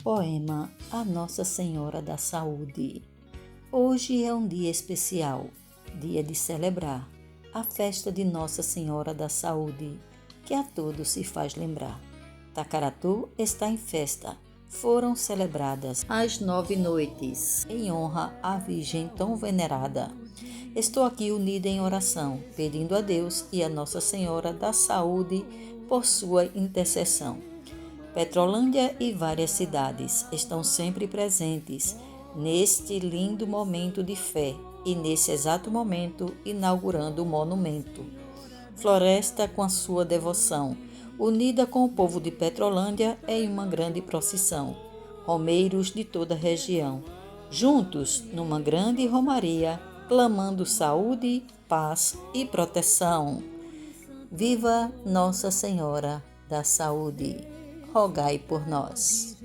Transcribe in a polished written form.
Poema a Nossa Senhora da Saúde. Hoje é um dia especial, dia de celebrar a festa de Nossa Senhora da Saúde, que a todos se faz lembrar. Tacaratu está em festa. Foram celebradas as 9 noites, em honra à Virgem tão venerada. Estou aqui unida em oração, pedindo a Deus e a Nossa Senhora da Saúde por sua intercessão. Petrolândia e várias cidades estão sempre presentes neste lindo momento de fé e nesse exato momento inaugurando o monumento. Floresta com a sua devoção, unida com o povo de Petrolândia em uma grande procissão. Romeiros de toda a região, juntos numa grande romaria, clamando saúde, paz e proteção. Viva Nossa Senhora da Saúde! Rogai por nós.